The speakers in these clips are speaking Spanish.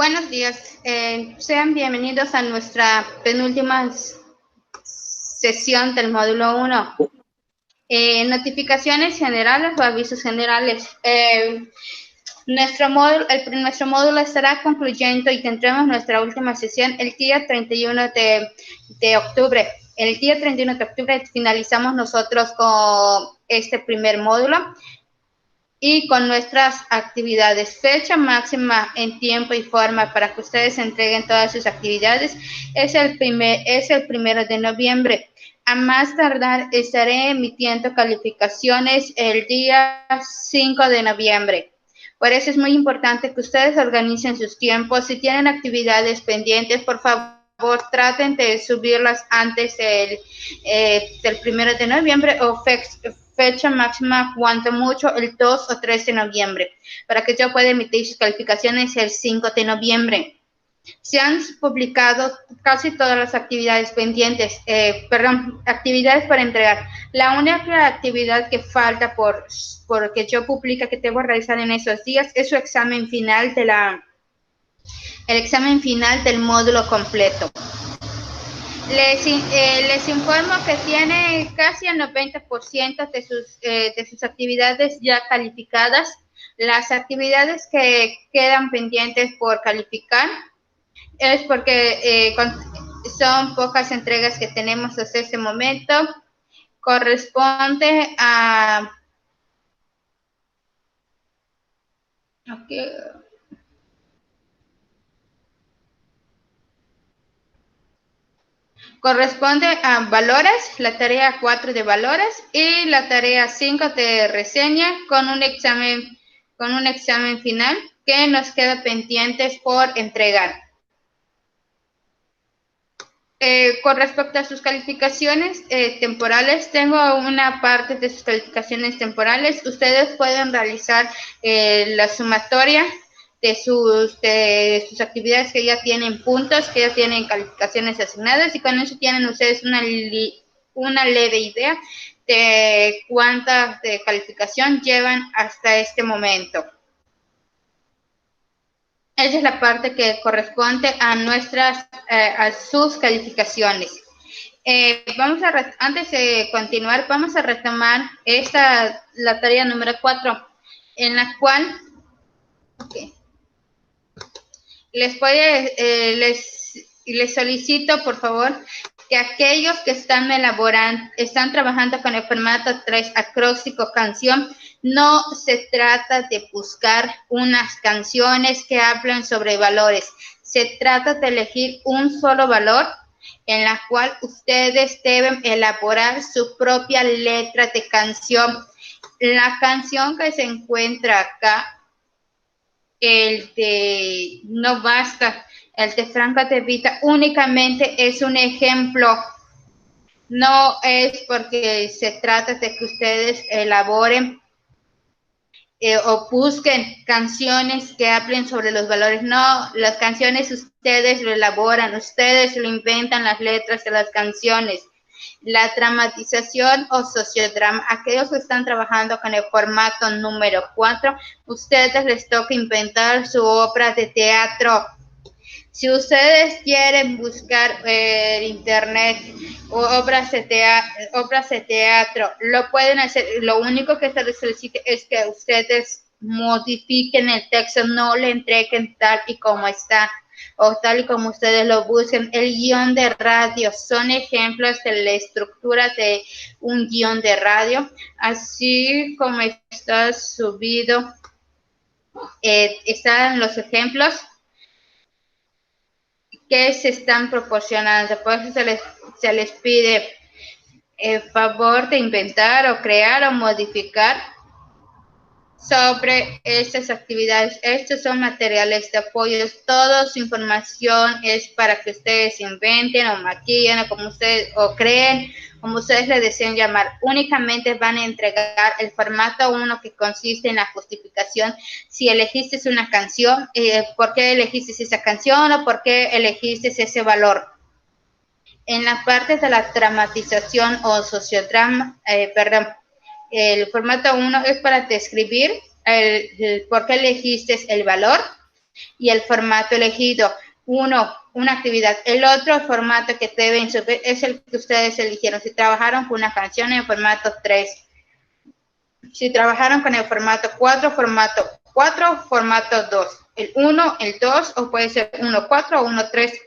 Buenos días, sean bienvenidos a nuestra penúltima sesión del módulo 1. Notificaciones generales o avisos generales. Nuestro módulo estará concluyendo y tendremos nuestra última sesión el día 31 de octubre. El día 31 de octubre finalizamos nosotros con este primer módulo y con nuestras actividades. Fecha máxima en tiempo y forma para que ustedes entreguen todas sus actividades es el 1 de noviembre. A más tardar estaré emitiendo calificaciones el día 5 de noviembre. Por eso es muy importante que ustedes organicen sus tiempos. Si tienen actividades pendientes, por favor, traten de subirlas antes del 1 de noviembre o fecha máxima, cuanto mucho, el 2 o 3 de noviembre, para que yo pueda emitir sus calificaciones el 5 de noviembre. Se han publicado casi todas las actividades pendientes, actividades para entregar. La única actividad que falta por que yo publique, que debo realizar en esos días, es su examen final el examen final del módulo completo. Les informo que tiene casi el 90% de sus actividades ya calificadas. Las actividades que quedan pendientes por calificar es porque son pocas entregas que tenemos hasta este momento. Corresponde a... Okay. Corresponde a valores, la tarea 4 de valores y la tarea 5 de reseña con un examen final que nos queda pendientes por entregar. Con respecto a sus calificaciones temporales, tengo una parte de sus calificaciones temporales. Ustedes pueden realizar la sumatoria de sus actividades que ya tienen puntos, que ya tienen calificaciones asignadas, y con eso tienen ustedes una leve idea de cuántas de calificación llevan hasta este momento. Esa es la parte que corresponde a sus calificaciones. Antes de continuar, vamos a retomar la tarea número 4, en la cual les solicito, por favor, que aquellos que están trabajando con el formato 3 acróstico canción, no se trata de buscar unas canciones que hablan sobre valores. Se trata de elegir un solo valor en la cual ustedes deben elaborar su propia letra de canción. La canción que se encuentra acá, el de No Basta, el de Franco De Vita, únicamente es un ejemplo. No es porque se trata de que ustedes elaboren o busquen canciones que hablen sobre los valores. No, las canciones ustedes lo elaboran, ustedes lo inventan, las letras de las canciones. La dramatización o sociodrama, aquellos que están trabajando con el formato número 4, ustedes les toca inventar su obra de teatro. Si ustedes quieren buscar en internet obras de teatro, lo pueden hacer. Lo único que se les solicita es que ustedes modifiquen el texto, no le entreguen tal y como está o tal y como ustedes lo busquen. El guión de radio son ejemplos de la estructura de un guión de radio, así como está subido, están los ejemplos que se están proporcionando. Por eso se les pide el favor de inventar o crear o modificar sobre estas actividades. Estos son materiales de apoyo. Toda su información es para que ustedes inventen o maquillen o creen, como ustedes le deseen llamar. Únicamente van a entregar el formato 1, que consiste en la justificación. Si elegiste una canción, ¿por qué elegiste esa canción o por qué elegiste ese valor? En la parte de la dramatización o sociodrama, el formato 1 es para describir el por qué elegiste el valor. y el formato elegido. Uno, una actividad. El otro formato que deben subir es el que ustedes eligieron. Si trabajaron con una canción en formato 3, si trabajaron con el formato 4, formato 2. El 1, el 2, o puede ser 1.4 o 1.3.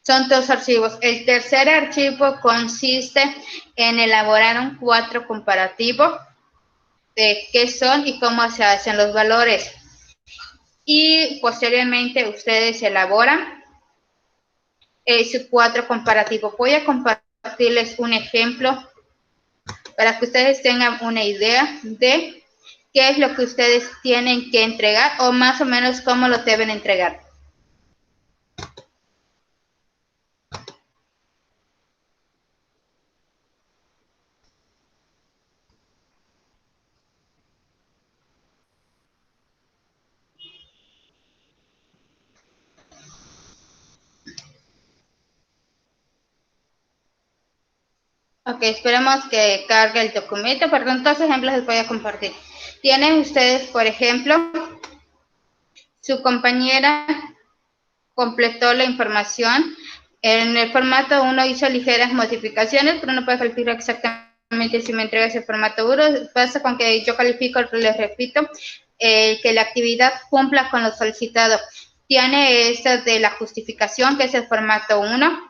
Son dos archivos. El tercer archivo consiste en elaborar un cuadro comparativo de qué son y cómo se hacen los valores. Y posteriormente ustedes elaboran su cuadro comparativo. Voy a compartirles un ejemplo para que ustedes tengan una idea de qué es lo que ustedes tienen que entregar o más o menos cómo lo deben entregar. Ok, esperemos que cargue el documento, pero entonces ejemplos les voy a compartir. Tienen ustedes, por ejemplo, su compañera completó la información. En el formato 1 hizo ligeras modificaciones, pero no puede calificar exactamente si me entrega ese formato 1. Pasa con que yo califico, les repito, que la actividad cumpla con lo solicitado. Tiene esta de la justificación, que es el formato 1.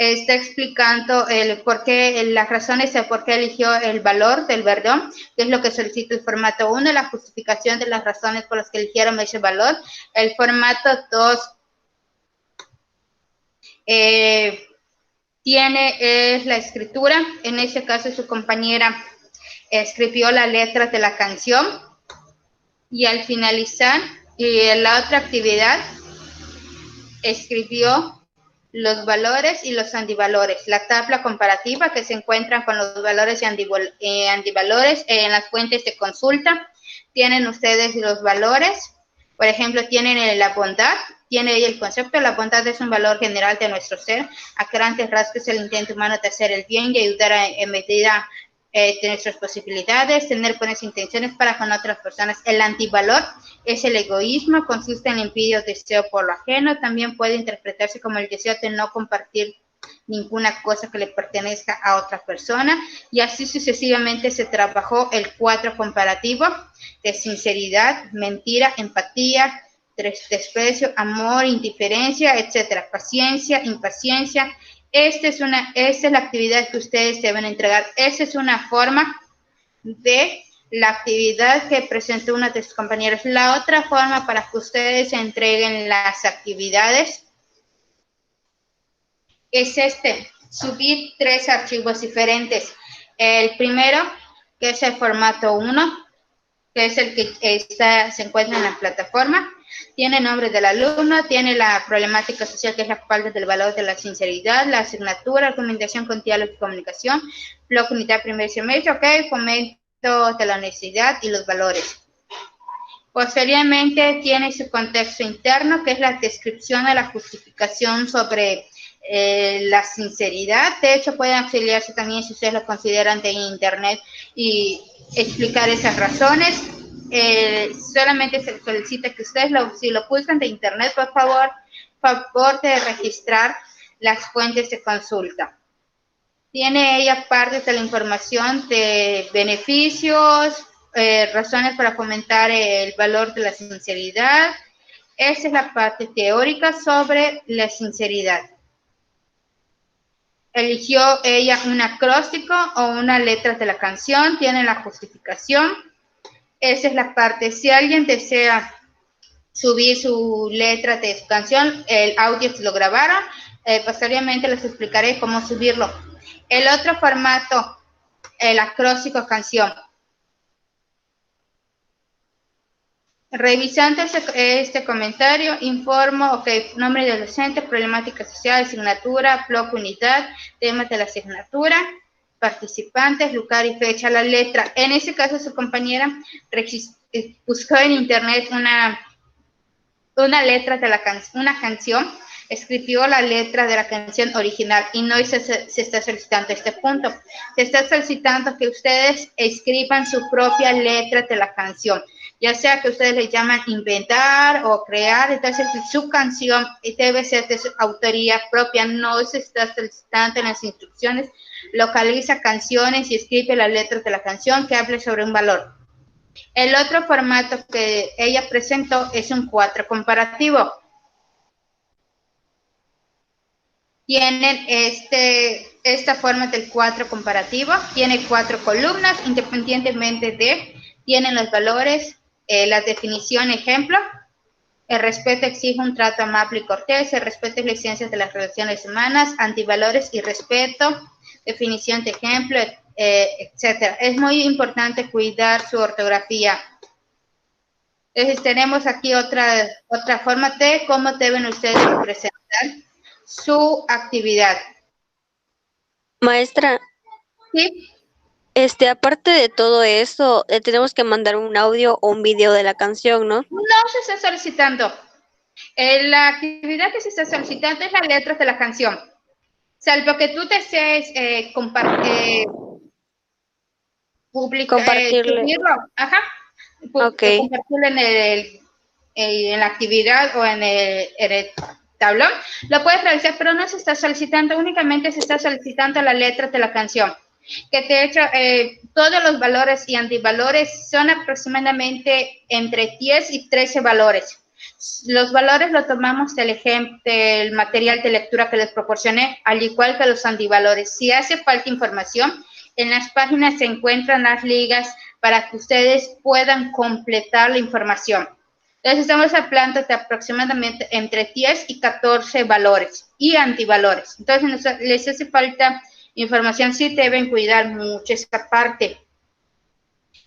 Está explicando el por qué, las razones de por qué eligió el valor del perdón, que es lo que solicita el formato 1, la justificación de las razones por las que eligieron ese valor. El formato 2 es la escritura. En ese caso su compañera escribió la letra de la canción y al finalizar la otra actividad escribió los valores y los antivalores, la tabla comparativa que se encuentran con los valores y antivalores en las fuentes de consulta. Tienen ustedes los valores, por ejemplo, tienen la bondad, tiene ahí el concepto. La bondad es un valor general de nuestro ser. A grandes rasgos, el intento humano de hacer el bien y ayudar en medida de nuestras posibilidades, tener buenas intenciones para con otras personas. El antivalor es el egoísmo, consiste en el envidia o deseo por lo ajeno. También puede interpretarse como el deseo de no compartir ninguna cosa que le pertenezca a otra persona, y así sucesivamente se trabajó el cuadro comparativo de sinceridad, mentira, empatía, desprecio, amor, indiferencia, etcétera, paciencia, impaciencia. Esta es la actividad que ustedes deben entregar. Esa es una forma de la actividad que presentó una de sus compañeros. La otra forma para que ustedes entreguen las actividades es subir 3 archivos diferentes. El primero, que es el formato 1, que es el que se encuentra en la plataforma. Tiene nombre del alumno, tiene la problemática social, que es la falta del valor de la sinceridad, la asignatura, argumentación con diálogo y comunicación, bloque unidad primer semestre, ok, fomento de la honestidad y los valores. Posteriormente tiene su contexto interno, que es la descripción de la justificación sobre la sinceridad. De hecho, pueden auxiliarse también, si ustedes lo consideran, de internet y explicar esas razones. Solamente se solicita que ustedes, si lo pulsan de internet, por favor de registrar las fuentes de consulta. Tiene ella parte de la información de beneficios, razones para fomentar el valor de la sinceridad. Esa es la parte teórica sobre la sinceridad. Eligió ella un acróstico o una letra de la canción, tiene la justificación. Esa es la parte. Si alguien desea subir su letra de su canción, el audio se lo grabaron, posteriormente les explicaré cómo subirlo. El otro formato, el acróstico canción. Revisando este comentario, informo, ok, nombre del docente, problemática social, asignatura, bloque unidad, temas de la asignatura, participantes, lugar y fecha, la letra. En ese caso, su compañera buscó en internet una letra de una canción, escribió la letra de la canción original y no se está solicitando este punto. Se está solicitando que ustedes escriban su propia letra de la canción. ya sea que ustedes le llaman inventar o crear, entonces su canción debe ser de su autoría propia, no se está solicitando en las instrucciones, localiza canciones y escribe las letras de la canción que hable sobre un valor. El otro formato que ella presentó es un 4 comparativo. Tienen esta forma del 4 comparativo, tiene 4 columnas independientemente tienen los valores, la definición, ejemplo, el respeto exige un trato amable y cortés, el respeto es la esencia de las relaciones humanas, antivalores y respeto, definición de ejemplo, etcétera. Es muy importante cuidar su ortografía. Entonces tenemos aquí otra forma de cómo deben ustedes presentar su actividad. Maestra, ¿Sí? aparte de todo eso, tenemos que mandar un audio o un video de la canción, ¿no? No se está solicitando. La actividad que se está solicitando es las letras de la canción. Salvo que tú desees Compartirle. subirlo, Ok. compartirlo en la actividad o en el tablón, lo puedes realizar, pero no se está solicitando, únicamente se está solicitando las letras de la canción. Que de hecho, todos los valores y antivalores son aproximadamente entre 10 y 13 valores. Los valores lo tomamos del material de lectura que les proporcioné, al igual que los antivalores. Si hace falta información, en las páginas se encuentran las ligas para que ustedes puedan completar la información. Entonces estamos hablando de aproximadamente entre 10 y 14 valores y antivalores. Entonces les hace falta información, sí deben cuidar mucho esta parte.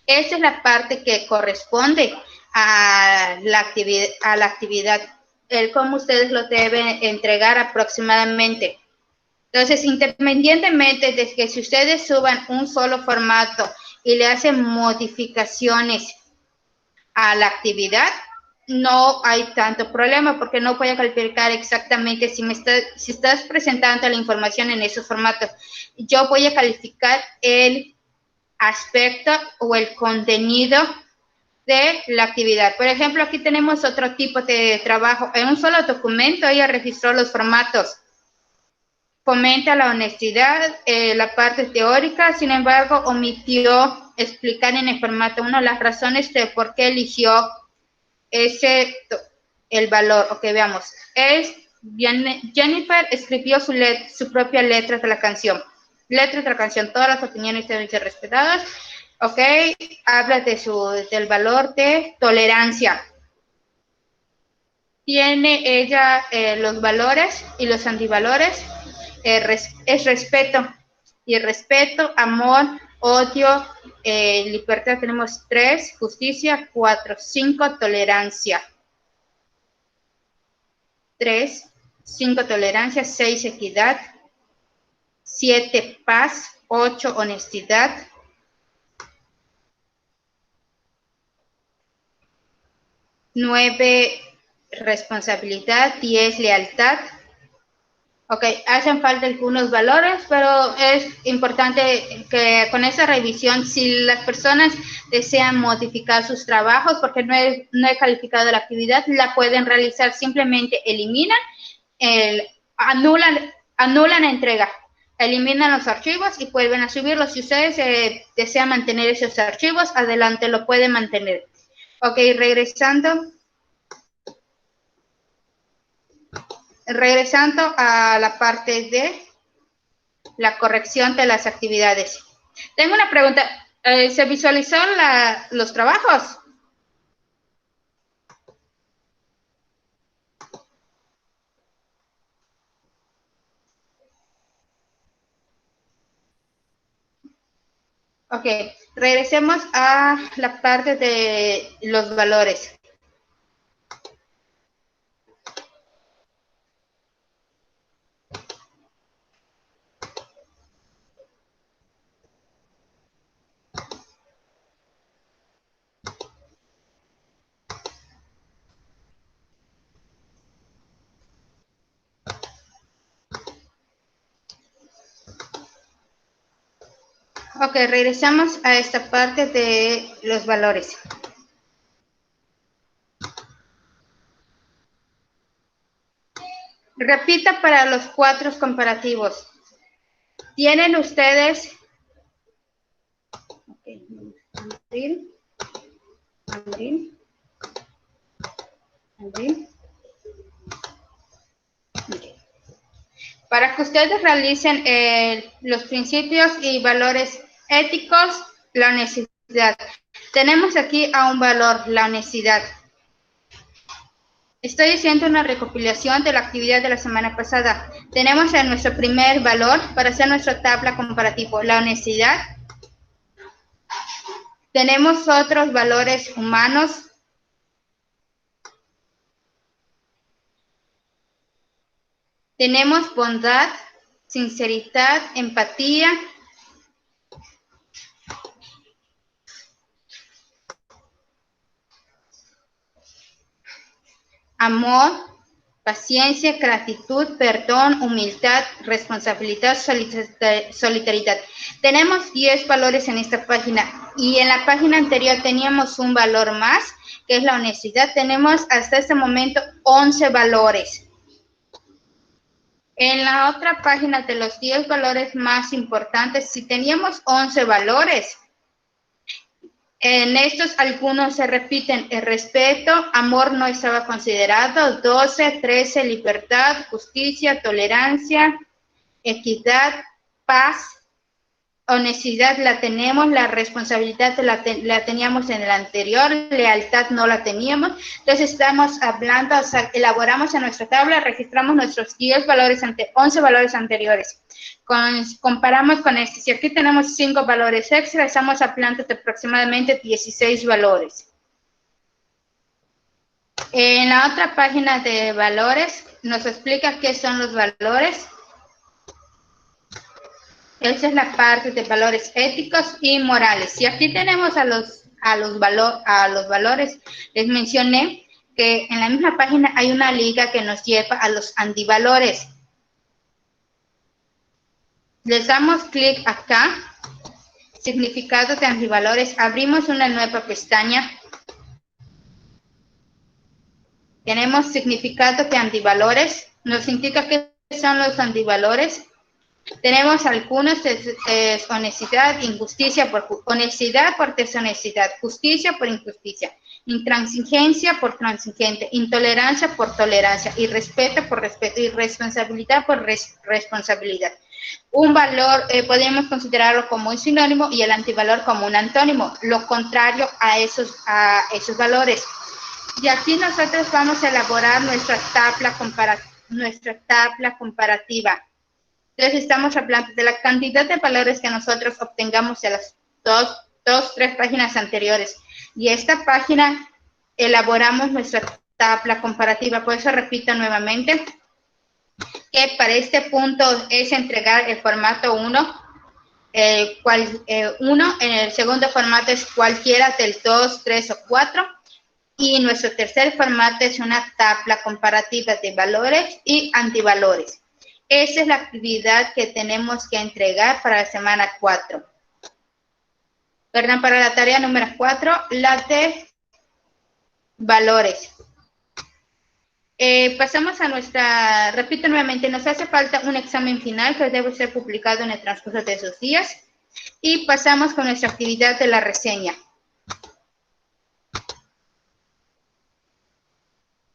Esta es la parte que corresponde a la actividad, el cómo ustedes lo deben entregar aproximadamente. Entonces, independientemente de que si ustedes suban un solo formato y le hacen modificaciones a la actividad, no hay tanto problema porque no voy a calificar exactamente si estás presentando la información en esos formatos. Yo voy a calificar el aspecto o el contenido de la actividad. Por ejemplo, aquí tenemos otro tipo de trabajo. En un solo documento ella registró los formatos. Fomenta la honestidad, la parte teórica, sin embargo, omitió explicar en el formato 1 las razones de por qué eligió el valor. Ok, veamos. Jennifer escribió su propia letra de la canción. Letras de la canción, todas las opiniones deben ser respetadas. Ok, habla del valor de tolerancia. Tiene ella los valores y los antivalores. Es respeto. Y respeto, amor, odio, libertad tenemos 3, justicia 4, 5, tolerancia. 3, 5, tolerancia, 6, equidad, 7, paz, 8, honestidad, 9, responsabilidad, 10, lealtad. Ok, hacen falta algunos valores, pero es importante que con esa revisión, si las personas desean modificar sus trabajos, porque no he calificado la actividad, la pueden realizar, simplemente eliminan, anulan la entrega, eliminan los archivos y vuelven a subirlos. Si ustedes desean mantener esos archivos, adelante, lo pueden mantener. Ok, regresando a la parte de la corrección de las actividades. Tengo una pregunta. ¿Se visualizó los trabajos? Ok, regresemos a la parte de los valores. Ok, regresamos a esta parte de los valores. Repita para los 4 comparativos. Tienen ustedes abrir. Para que ustedes realicen los principios y valores éticos, la honestidad. Tenemos aquí a un valor, la honestidad. Estoy haciendo una recopilación de la actividad de la semana pasada. Tenemos a nuestro primer valor para hacer nuestra tabla comparativa, la honestidad. Tenemos otros valores humanos. Tenemos bondad, sinceridad, empatía. Amor, paciencia, gratitud, perdón, humildad, responsabilidad, solidaridad. Tenemos 10 valores en esta página y en la página anterior teníamos un valor más, que es la honestidad. Tenemos hasta este momento 11 valores. En la otra página de los 10 valores más importantes, si teníamos 11 valores, en estos algunos se repiten: el respeto, amor no estaba considerado, 12, 13, libertad, justicia, tolerancia, equidad, paz, honestidad la tenemos, la responsabilidad la teníamos en el anterior, lealtad no la teníamos. Entonces estamos hablando, o sea, elaboramos en nuestra tabla, registramos nuestros 10 valores, 11 valores anteriores. Comparamos con este, si aquí tenemos 5 valores extra, estamos hablando de aproximadamente 16 valores. En la otra página de valores nos explica qué son los valores. Esa es la parte de valores éticos y morales. Y aquí tenemos a los valores. Les mencioné que en la misma página hay una liga que nos lleva a los antivalores. Les damos clic acá, significados de antivalores. Abrimos una nueva pestaña. Tenemos significados de antivalores. Nos indica qué son los antivalores. Tenemos algunos: honestidad, injusticia por honestidad por deshonestidad, justicia por injusticia, intransigencia por transigente, intolerancia por tolerancia, irrespeto por respeto, irresponsabilidad por responsabilidad. Un valor podemos considerarlo como un sinónimo y el antivalor como un antónimo, lo contrario a esos valores. Y aquí nosotros vamos a elaborar nuestra tabla comparativa. Entonces estamos hablando de la cantidad de valores que nosotros obtengamos de las 3 páginas anteriores. Y esta página elaboramos nuestra tabla comparativa. Por eso repito nuevamente que para este punto es entregar el formato 1. En el segundo formato es cualquiera del 2, 3 o 4. Y nuestro tercer formato es una tabla comparativa de valores y antivalores. Esa es la actividad que tenemos que entregar para la semana 4. Perdón, para la tarea número 4, la de valores. Pasamos a repito nuevamente, nos hace falta un examen final que debe ser publicado en el transcurso de esos días. Y pasamos con nuestra actividad de la reseña.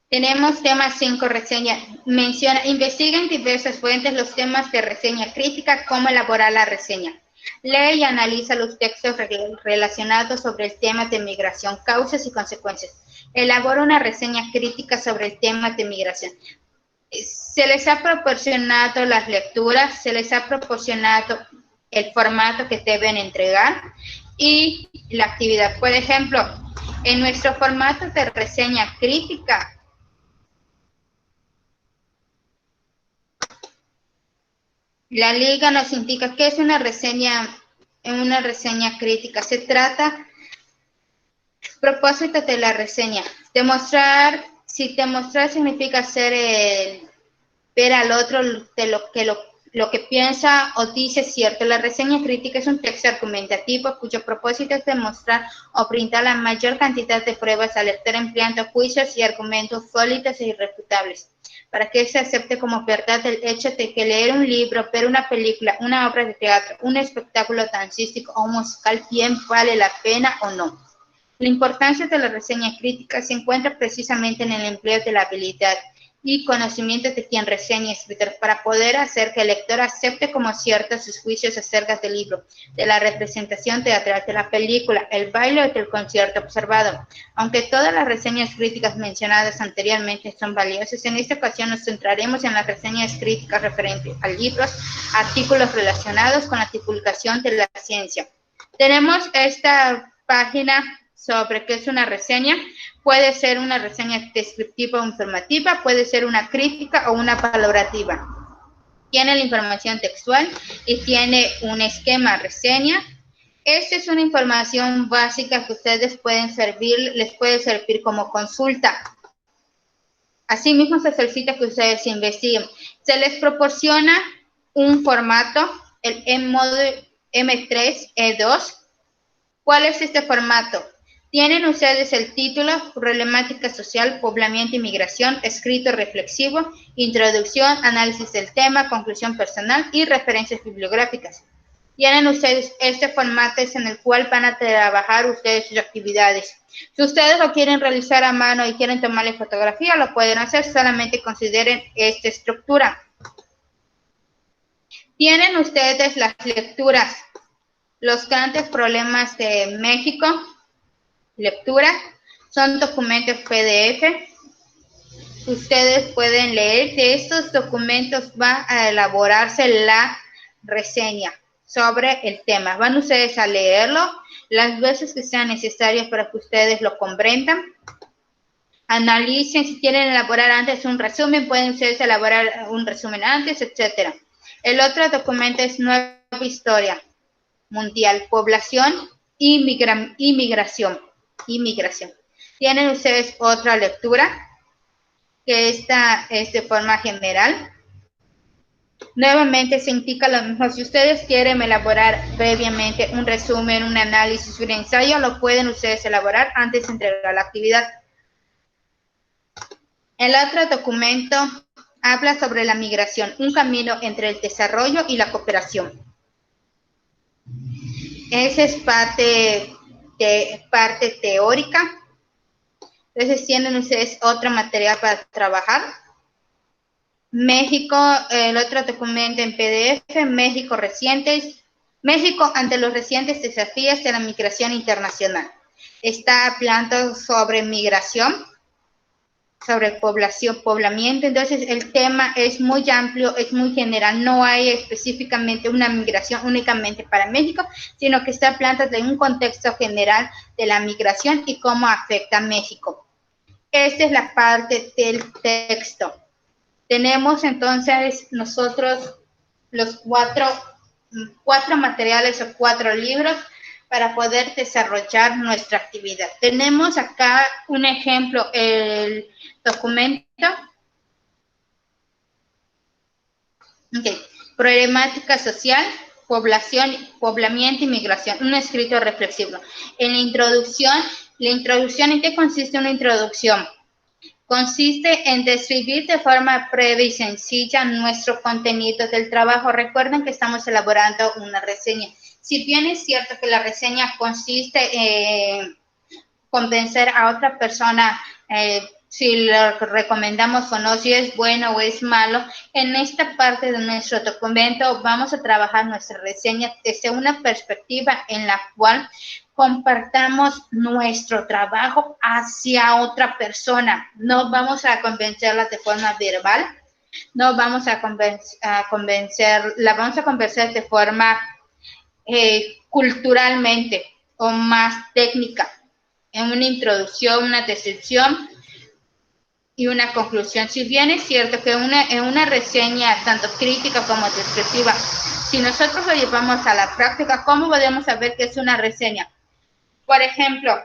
Tenemos tema 5, reseña. Menciona, investiga en diversas fuentes los temas de reseña crítica, cómo elaborar la reseña. Lee y analiza los textos relacionados sobre el tema de migración, causas y consecuencias. Elabora una reseña crítica sobre el tema de migración. Se les ha proporcionado las lecturas, se les ha proporcionado el formato que deben entregar y la actividad. Por ejemplo, en nuestro formato de reseña crítica, la liga nos indica que es una reseña crítica. Se trata, propósito de la reseña, demostrar. Si demostrar significa ver al otro de lo lo que piensa o dice es cierto. La reseña crítica es un texto argumentativo cuyo propósito es demostrar o brindar la mayor cantidad de pruebas al lector empleando juicios y argumentos sólidos e irrefutables, para que se acepte como verdad el hecho de que leer un libro, ver una película, una obra de teatro, un espectáculo dancístico o musical bien vale la pena o no. La importancia de la reseña crítica se encuentra precisamente en el empleo de la habilidad y conocimiento de quien reseña escritor para poder hacer que el lector acepte como ciertos sus juicios acerca del libro, de la representación teatral, de la película, el baile o del concierto observado. Aunque todas las reseñas críticas mencionadas anteriormente son valiosas, en esta ocasión nos centraremos en las reseñas críticas referentes a libros, artículos relacionados con la divulgación de la ciencia. Tenemos esta página sobre qué es una reseña. Puede ser una reseña descriptiva o informativa, puede ser una crítica o una valorativa. Tiene la información textual y tiene un esquema reseña. Esta es una información básica que ustedes les puede servir como consulta. Asimismo, se solicita que ustedes investiguen. Se les proporciona un formato, el M3E2. ¿Cuál es este formato? Tienen ustedes el título, problemática social, poblamiento y migración, escrito reflexivo, introducción, análisis del tema, conclusión personal y referencias bibliográficas. Tienen ustedes este formato es en el cual van a trabajar ustedes sus actividades. Si ustedes lo quieren realizar a mano y quieren tomarle fotografía, lo pueden hacer, solamente consideren esta estructura. Tienen ustedes las lecturas, los grandes problemas de México, lectura, son documentos PDF. Ustedes pueden leer, de estos documentos va a elaborarse la reseña sobre el tema. Van ustedes a leerlo las veces que sean necesarias para que ustedes lo comprendan. Analicen, si quieren elaborar antes un resumen, pueden ustedes elaborar un resumen antes, etcétera. El otro documento es Nueva Historia Mundial, Población y Migración. Tienen ustedes otra lectura, que esta es de forma general. Nuevamente se indica lo mismo. Si ustedes quieren elaborar previamente un resumen, un análisis, un ensayo, lo pueden ustedes elaborar antes de entregar la actividad. El otro documento habla sobre la migración, un camino entre el desarrollo y la cooperación. Esa es parte teórica. Entonces tienen ustedes otro material para trabajar. México, el otro documento en PDF, México ante los recientes desafíos de la migración internacional. Está hablando sobre migración, sobre poblamiento. Entonces el tema es muy amplio, es muy general, no hay específicamente una migración únicamente para México, sino que está hablando de un contexto general de la migración y cómo afecta a México. Esta es la parte del texto. Tenemos entonces nosotros los cuatro materiales o 4 libros para poder desarrollar nuestra actividad. Tenemos acá un ejemplo, el documento. Okay. Problemática social, poblamiento y migración, un escrito reflexivo. En la introducción, ¿en qué consiste una introducción? Consiste en describir de forma breve y sencilla nuestro contenido del trabajo. Recuerden que estamos elaborando una reseña. Si bien es cierto que la reseña consiste en convencer a otra persona si lo recomendamos o no, si es bueno o es malo, en esta parte de nuestro documento vamos a trabajar nuestra reseña desde una perspectiva en la cual compartamos nuestro trabajo hacia otra persona. No vamos a convencerla de forma verbal, no vamos a convencer, la vamos a convencer de forma culturalmente o más técnica, en una introducción, una descripción y una conclusión. Si bien es cierto que en una reseña, tanto crítica como descriptiva, si nosotros lo llevamos a la práctica, ¿cómo podemos saber que es una reseña? Por ejemplo,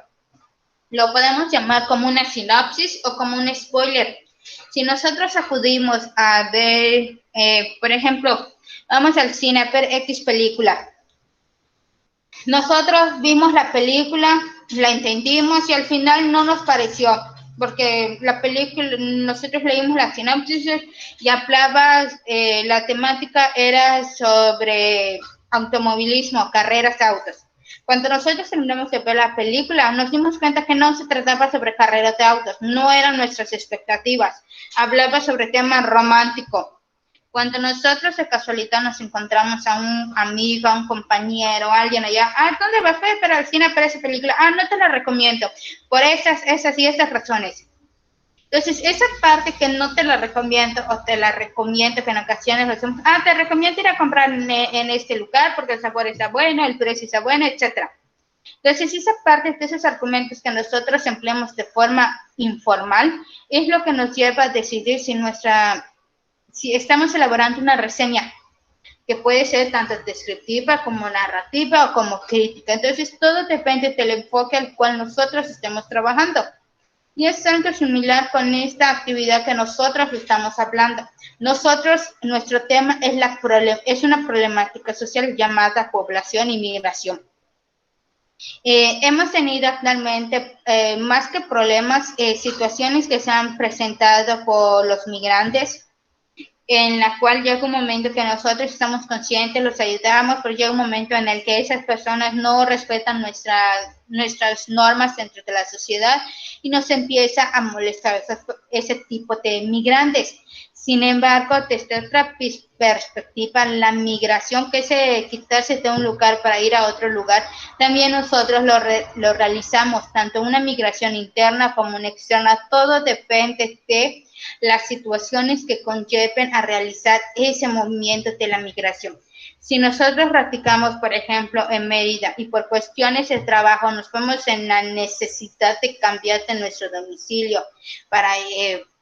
lo podemos llamar como una sinopsis o como un spoiler. Si nosotros acudimos a ver, por ejemplo, vamos al cine a ver X película. Nosotros vimos la película, la entendimos y al final no nos pareció, porque la película, nosotros leímos la sinopsis y hablaba, la temática era sobre automovilismo, carreras de autos. Cuando nosotros terminamos de ver la película, nos dimos cuenta que no se trataba sobre carreras de autos, no eran nuestras expectativas, hablaba sobre temas románticos. Cuando nosotros de casualidad nos encontramos a un amigo, a un compañero, a alguien allá, ¿dónde vas a ver para el cine para esa película? No te la recomiendo, por esas y estas razones. Entonces, esa parte que no te la recomiendo o te la recomiendo, que en ocasiones lo hacemos, te recomiendo ir a comprar en este lugar porque el sabor está bueno, el precio está bueno, etcétera. Entonces, esa parte de esos argumentos que nosotros empleamos de forma informal es lo que nos lleva a decidir si estamos elaborando una reseña que puede ser tanto descriptiva como narrativa o como crítica. Entonces, todo depende del enfoque al cual nosotros estemos trabajando. Y es algo similar con esta actividad que nosotros estamos hablando. Nuestro tema es una problemática social llamada población y migración. Hemos tenido actualmente, más que problemas, situaciones que se han presentado por los migrantes, en la cual llega un momento que nosotros estamos conscientes, los ayudamos, pero llega un momento en el que esas personas no respetan nuestras normas dentro de la sociedad y nos empieza a molestar ese tipo de migrantes. Sin embargo, desde otra perspectiva, la migración, que es quitarse de un lugar para ir a otro lugar, también nosotros lo realizamos, tanto una migración interna como una externa. Todo depende de las situaciones que conlleven a realizar ese movimiento de la migración. Si nosotros practicamos, por ejemplo, en Mérida y por cuestiones de trabajo nos vemos en la necesidad de cambiar de nuestro domicilio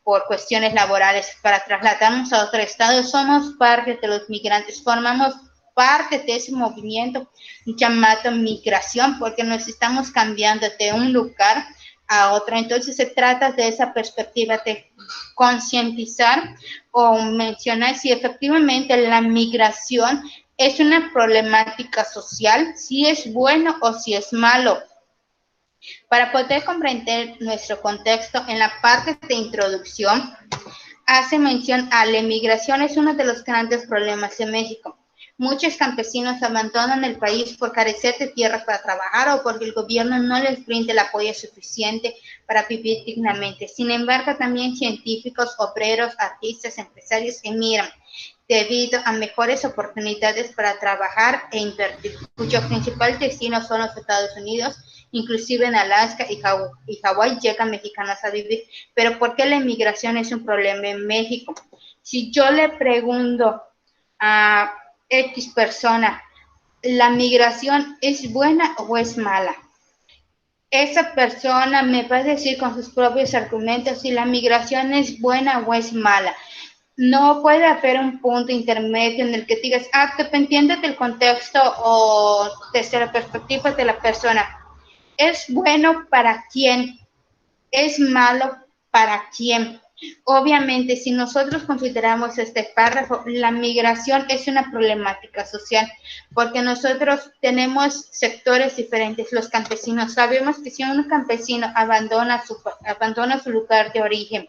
por cuestiones laborales, para trasladarnos a otro estado, somos parte de los migrantes, formamos parte de ese movimiento llamado migración, porque nos estamos cambiando de un lugar a otro. Entonces se trata de esa perspectiva de concientizar o mencionar si efectivamente la migración es una problemática social, si es bueno o si es malo. Para poder comprender nuestro contexto, en la parte de introducción hace mención a la inmigración es uno de los grandes problemas de México. Muchos campesinos abandonan el país por carecer de tierras para trabajar o porque el gobierno no les brinda el apoyo suficiente para vivir dignamente. Sin embargo, también científicos, obreros, artistas, empresarios emigran debido a mejores oportunidades para trabajar e invertir, cuyo principal destino son los Estados Unidos. Inclusive en Alaska y Hawái llegan mexicanos a vivir. Pero ¿por qué la inmigración es un problema en México? Si yo le pregunto a X persona, ¿la migración es buena o es mala? Esa persona me va a decir con sus propios argumentos si la migración es buena o es mala. No puede haber un punto intermedio en el que digas, dependiendo del contexto o desde la perspectiva de la persona. ¿Es bueno para quién? ¿Es malo para quién? Obviamente, si nosotros consideramos este párrafo, la migración es una problemática social, porque nosotros tenemos sectores diferentes. Los campesinos, sabemos que si un campesino abandona su lugar de origen,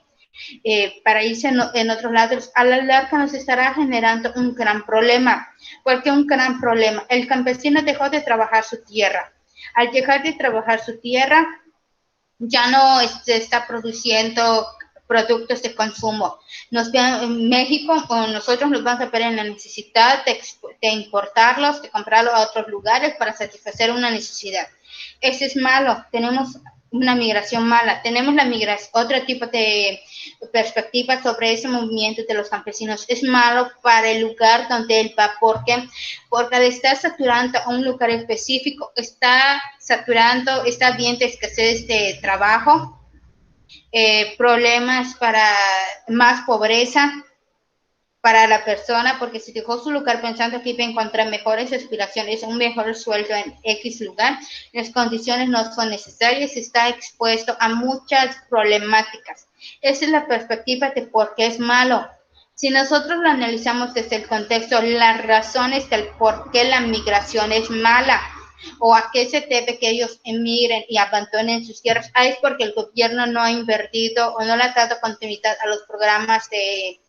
para irse en otros lados, a la larga nos estará generando un gran problema. ¿Por qué un gran problema? El campesino dejó de trabajar su tierra. Al dejar de trabajar su tierra, ya no se está produciendo productos de consumo. En México, o nosotros nos vamos a ver en la necesidad de importarlos, de comprarlos a otros lugares para satisfacer una necesidad. Eso es malo. Tenemos una migración mala. Tenemos otro tipo de perspectiva sobre ese movimiento de los campesinos. Es malo para el lugar donde él va. ¿Por qué? Porque al estar saturando a un lugar específico, está viendo escasez de trabajo, problemas para más pobreza para la persona, porque si dejó su lugar pensando que iba a encontrar mejores aspiraciones, un mejor sueldo en X lugar, las condiciones no son necesarias, está expuesto a muchas problemáticas. Esa es la perspectiva de por qué es malo. Si nosotros lo analizamos desde el contexto, las razones del por qué la migración es mala o a qué se debe que ellos emigren y abandonen sus tierras, es porque el gobierno no ha invertido o no le ha dado continuidad a los programas de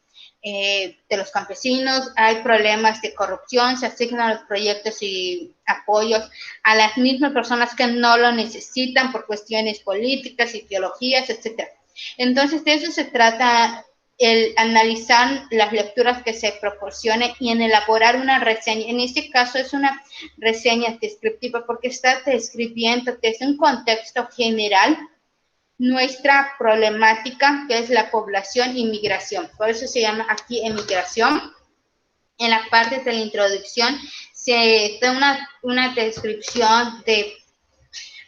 los campesinos, hay problemas de corrupción, se asignan los proyectos y apoyos a las mismas personas que no lo necesitan por cuestiones políticas, ideologías, etcétera. Entonces, de eso se trata el analizar las lecturas que se proporcionen y en elaborar una reseña. En este caso es una reseña descriptiva porque está describiendo desde un contexto general nuestra problemática, que es la población y migración. Por eso se llama aquí emigración. En la parte de la introducción se da una descripción de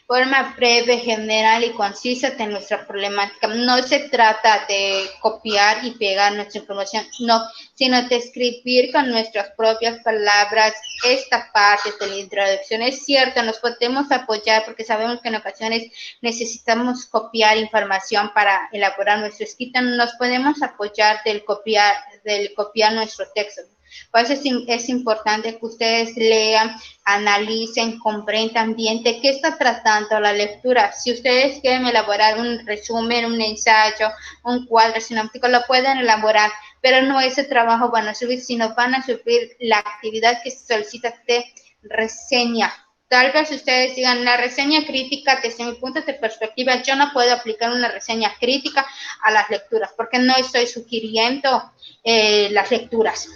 forma breve, general y concisa de nuestra problemática. No se trata de copiar y pegar nuestra información, no, sino de escribir con nuestras propias palabras esta parte de la introducción. Es cierto, nos podemos apoyar porque sabemos que en ocasiones necesitamos copiar información para elaborar nuestro escrito. Nos podemos apoyar del copiar nuestro texto. Por eso es importante que ustedes lean, analicen, comprendan bien de qué está tratando la lectura. Si ustedes quieren elaborar un resumen, un ensayo, un cuadro sinóptico, lo pueden elaborar, pero no ese trabajo van a subir, sino van a subir la actividad que se solicita de reseña. Tal vez ustedes digan, la reseña crítica, desde mi punto de perspectiva, yo no puedo aplicar una reseña crítica a las lecturas, porque no estoy sugiriendo las lecturas.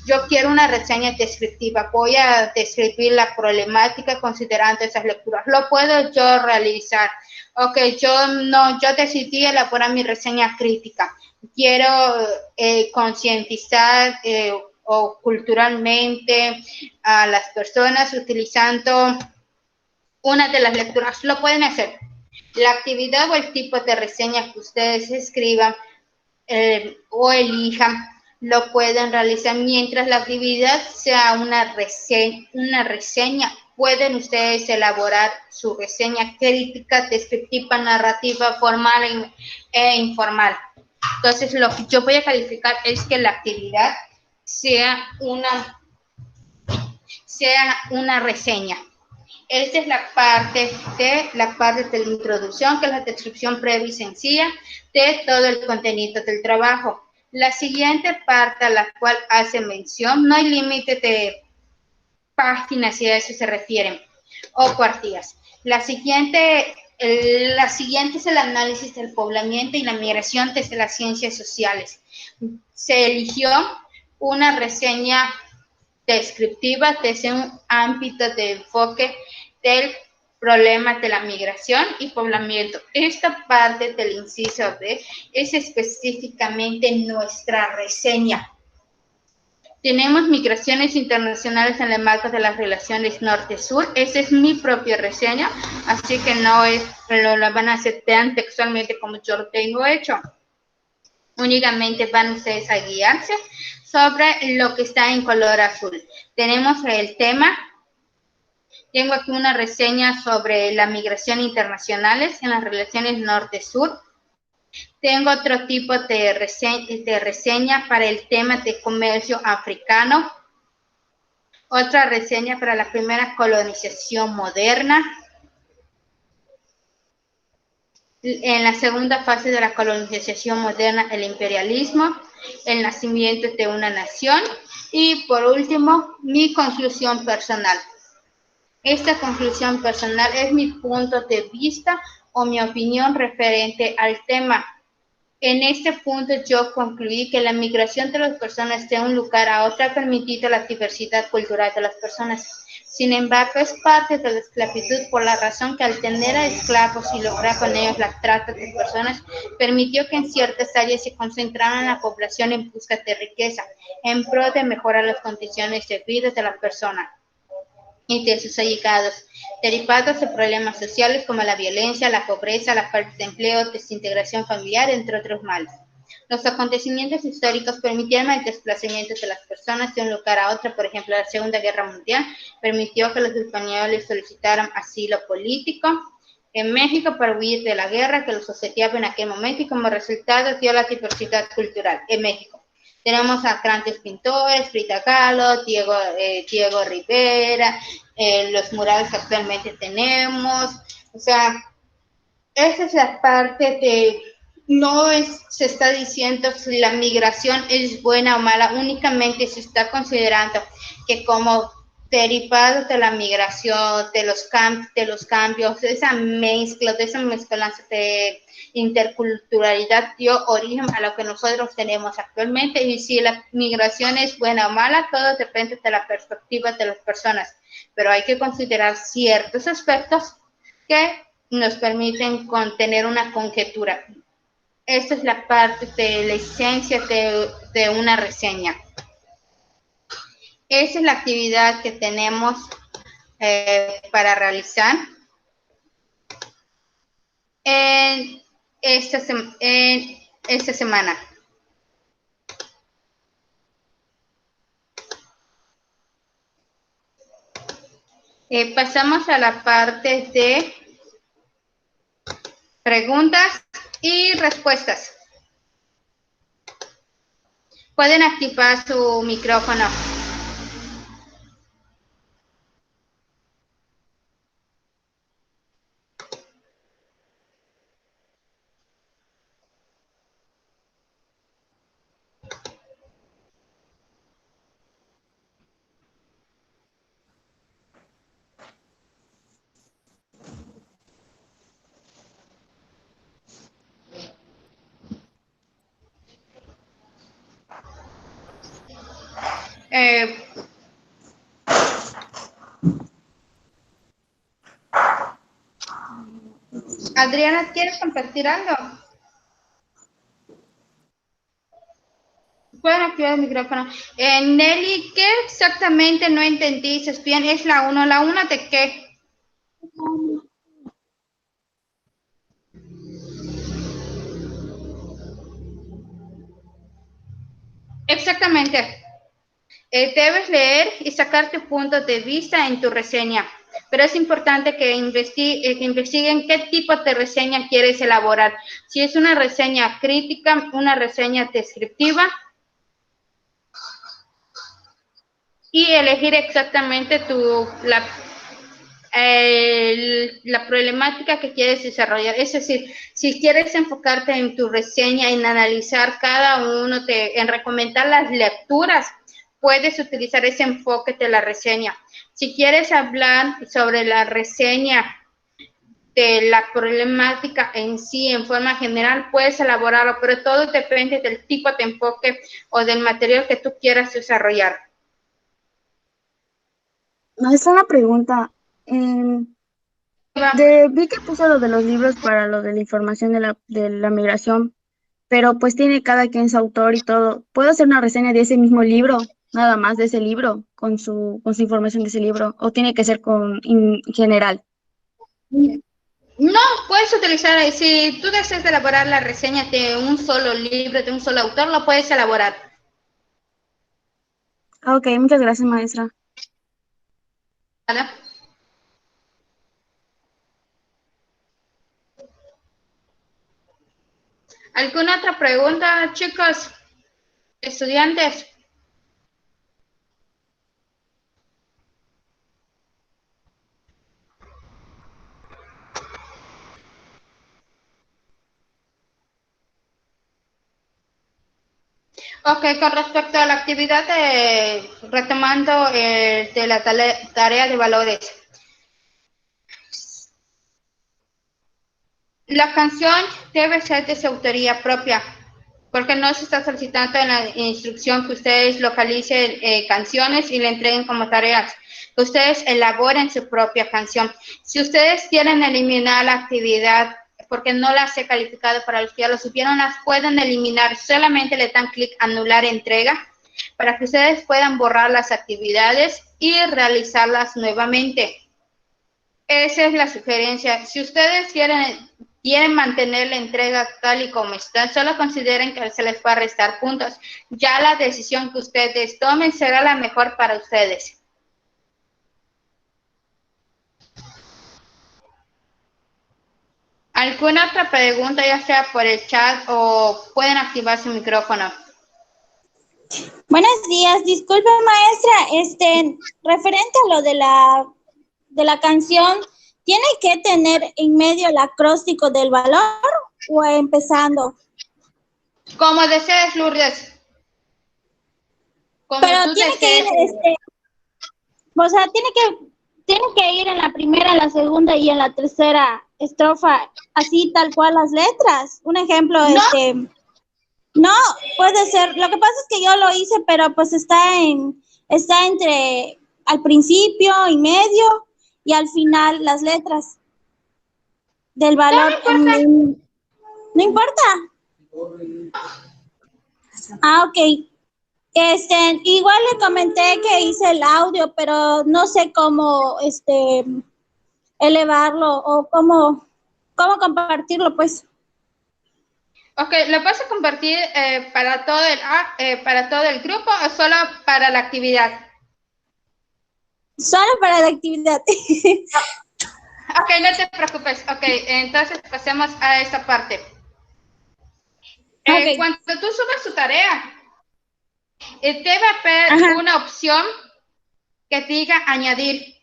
Yo quiero una reseña descriptiva, voy a describir la problemática considerando esas lecturas. ¿Lo puedo yo realizar? Ok, yo decidí elaborar mi reseña crítica. Quiero concientizar o culturalmente a las personas utilizando una de las lecturas. Lo pueden hacer. La actividad o el tipo de reseña que ustedes escriban o elijan lo pueden realizar mientras la actividad sea una reseña. Pueden ustedes elaborar su reseña crítica, descriptiva, narrativa, formal e informal. Entonces, lo que yo voy a calificar es que la actividad sea una reseña. Esta es la parte de la introducción, que es la descripción previa y sencilla de todo el contenido del trabajo. La siguiente parte a la cual hace mención, no hay límite de páginas si a eso se refieren, o cuartillas. La siguiente es el análisis del poblamiento y la migración desde las ciencias sociales. Se eligió una reseña descriptiva desde un ámbito de enfoque del problema de la migración y poblamiento. Esta parte del inciso B es específicamente nuestra reseña. Tenemos migraciones internacionales en el marco de las relaciones norte-sur. Esa es mi propia reseña, así que no la van a hacer tan textualmente como yo lo tengo hecho. Únicamente van ustedes a guiarse sobre lo que está en color azul. Tenemos el tema. Tengo aquí una reseña sobre la migración internacionales en las relaciones norte-sur. Tengo otro tipo de reseña para el tema de comercio africano. Otra reseña para la primera colonización moderna. En la segunda fase de la colonización moderna, el imperialismo, el nacimiento de una nación. Y por último, mi conclusión personal. Esta conclusión personal es mi punto de vista o mi opinión referente al tema. En este punto yo concluí que la migración de las personas de un lugar a otro ha permitido la diversidad cultural de las personas. Sin embargo, es parte de la esclavitud por la razón que al tener a esclavos y lograr con ellos la trata de personas, permitió que en ciertas áreas se concentraran la población en busca de riqueza, en pro de mejorar las condiciones de vida de las personas y de sus allegados, derivados de problemas sociales como la violencia, la pobreza, la falta de empleo, desintegración familiar, entre otros males. Los acontecimientos históricos permitieron el desplazamiento de las personas de un lugar a otro. Por ejemplo, la Segunda Guerra Mundial permitió que los españoles solicitaran asilo político en México para huir de la guerra que los asediaba en aquel momento y como resultado dio la diversidad cultural en México. Tenemos a grandes pintores, Frida Kahlo, Diego Rivera, los murales que actualmente tenemos. O sea, esa es la parte de, no se está diciendo si la migración es buena o mala, únicamente se está considerando que como derivado de la migración, de los cambios, de esa mezclanza de interculturalidad dio origen a lo que nosotros tenemos actualmente. Y si la migración es buena o mala, todo depende de la perspectiva de las personas, pero hay que considerar ciertos aspectos que nos permiten tener una conjetura. Esta es la parte de la esencia de una reseña. Esa es la actividad que tenemos para realizar en esta semana. Pasamos a la parte de preguntas y respuestas. Pueden activar su micrófono. Adriana, ¿quieres compartir algo? Pueden activar el micrófono. Nelly, ¿qué exactamente no entendí? ¿Es bien? ¿Es la 1? ¿La 1 de qué? Exactamente. Debes leer y sacar tu punto de vista en tu reseña, pero es importante que investiguen qué tipo de reseña quieres elaborar. Si es una reseña crítica, una reseña descriptiva, y elegir exactamente la problemática que quieres desarrollar. Es decir, si quieres enfocarte en tu reseña, en analizar cada uno, en recomendar las lecturas, puedes utilizar ese enfoque de la reseña. Si quieres hablar sobre la reseña de la problemática en sí, en forma general, puedes elaborarlo, pero todo depende del tipo de enfoque o del material que tú quieras desarrollar. No, es una pregunta. Vi que puso lo de los libros para lo de la información de la migración, pero pues tiene cada quien su autor y todo. ¿Puedo hacer una reseña de ese mismo libro, nada más de ese libro, con su información de ese libro? ¿O tiene que ser en general? No, puedes utilizar, si tú deseas elaborar la reseña de un solo libro, de un solo autor, lo puedes elaborar. Ah, ok, muchas gracias, maestra. ¿Vale? ¿Alguna otra pregunta, chicos? Estudiantes. Ok, con respecto a la actividad retomando de la tarea de valores. La canción debe ser de su autoría propia, porque no se está solicitando en la instrucción que ustedes localicen canciones y le entreguen como tareas. Que ustedes elaboren su propia canción. Si ustedes quieren eliminar la actividad porque no las he calificado para los que ya lo supieron, las pueden eliminar. Solamente le dan clic anular entrega para que ustedes puedan borrar las actividades y realizarlas nuevamente. Esa es la sugerencia. Si ustedes quieren mantener la entrega tal y como está, solo consideren que se les va a restar puntos. Ya la decisión que ustedes tomen será la mejor para ustedes. ¿Alguna otra pregunta, ya sea por el chat o pueden activar su micrófono? Buenos días, disculpe maestra, referente a lo de la canción, ¿tiene que tener en medio el acróstico del valor o empezando? Como desees, Lourdes. Como Pero tú tiene que ir, desees. o sea, tiene que ir en la primera, en la segunda y en la tercera estrofa, así tal cual las letras. Un ejemplo, ¿No? no, puede ser. Lo que pasa es que yo lo hice, pero pues está entre al principio y medio y al final las letras del No, no valor. importa. No importa. Ah, ok. Igual le comenté que hice el audio, pero no sé cómo, elevarlo o cómo compartirlo, pues. Ok, ¿lo vas a compartir para todo el grupo o solo para la actividad? Solo para la actividad. Ok, no te preocupes. Ok, entonces pasemos a esta parte. Ok. Cuando tú subes tu tarea, te va a pedir Ajá. una opción que diga añadir.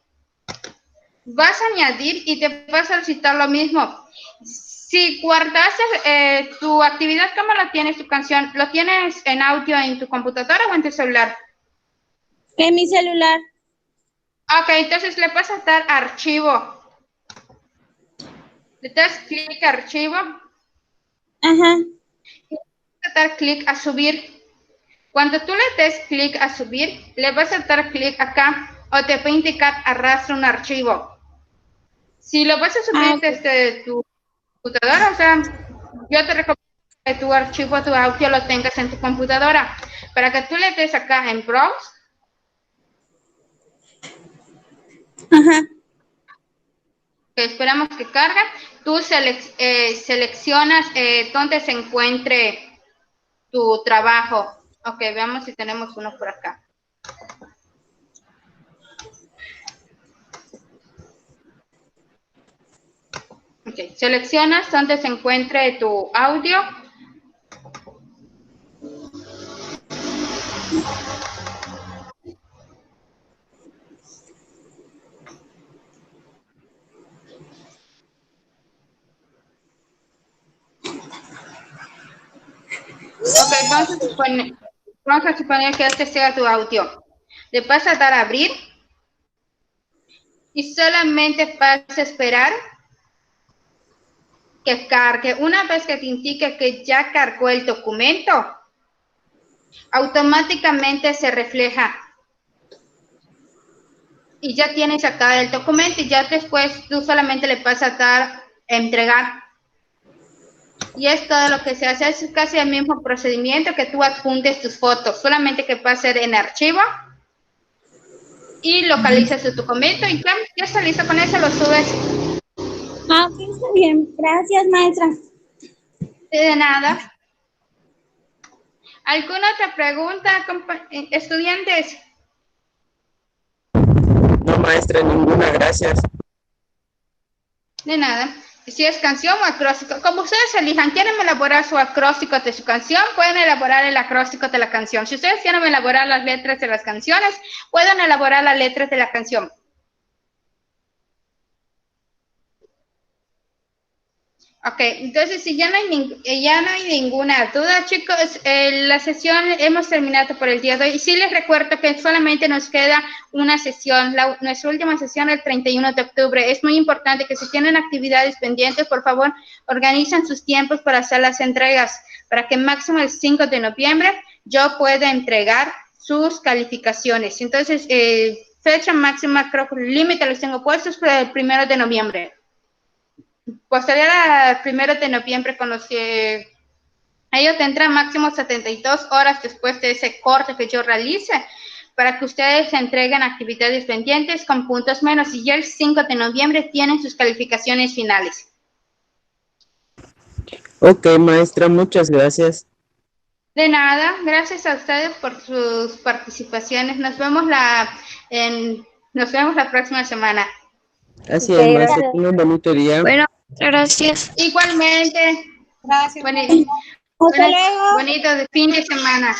Vas a añadir y te va a solicitar lo mismo. Si guardaste tu actividad, ¿cómo la tienes, tu canción? ¿Lo tienes en audio en tu computadora o en tu celular? En mi celular. Ok, entonces le vas a dar archivo. Le das clic a archivo. Ajá. Y vas a dar clic a subir. Cuando tú le des clic a subir, le vas a dar clic acá o te va a indicar arrastra un archivo. Si lo vas a subir desde tu computadora, o sea, yo te recomiendo que tu archivo, tu audio lo tengas en tu computadora. Para que tú le des acá en Browse. Ajá. Que esperamos que cargue. Tú seleccionas dónde se encuentre tu trabajo. Ok, veamos si tenemos uno por acá. Ok, seleccionas dónde se encuentre tu audio. Ok, vamos a suponer que este sea tu audio. Le vas a dar a abrir y solamente vas a esperar que cargue. Una vez que te indique que ya cargó el documento, automáticamente se refleja y ya tienes acá el documento y ya después tú solamente le vas a dar a entregar. Y es todo lo que se hace, es casi el mismo procedimiento que tú adjuntes tus fotos, solamente que va a ser en archivo y localizas tu documento y ya está listo, con eso lo subes. Ah, ok, está bien. Gracias, maestra. De nada. ¿Alguna otra pregunta, estudiantes? No, maestra, ninguna, gracias. De nada. Si es canción o acróstico, como ustedes elijan, quieren elaborar su acróstico de su canción, pueden elaborar el acróstico de la canción. Si ustedes quieren elaborar las letras de las canciones, pueden elaborar las letras de la canción. Ok, entonces si ya no hay ninguna duda, chicos, la sesión hemos terminado por el día de hoy. Y sí les recuerdo que solamente nos queda una sesión, nuestra última sesión el 31 de octubre. Es muy importante que si tienen actividades pendientes, por favor, organicen sus tiempos para hacer las entregas, para que máximo el 5 de noviembre yo pueda entregar sus calificaciones. Entonces, fecha máxima, creo que el límite los tengo puestos para el 1 de noviembre. Posterior al 1 de noviembre, con los que ellos tendrán máximo 72 horas después de ese corte que yo realice para que ustedes entreguen actividades pendientes con puntos menos y ya el 5 de noviembre tienen sus calificaciones finales. Ok, maestra, muchas gracias. De nada, gracias a ustedes por sus participaciones. Nos vemos la próxima semana. Así Ok, es, maestra, gracias. tenga un bonito día. Bueno, gracias. Igualmente. Gracias. Bonito Hasta luego. fin de semana.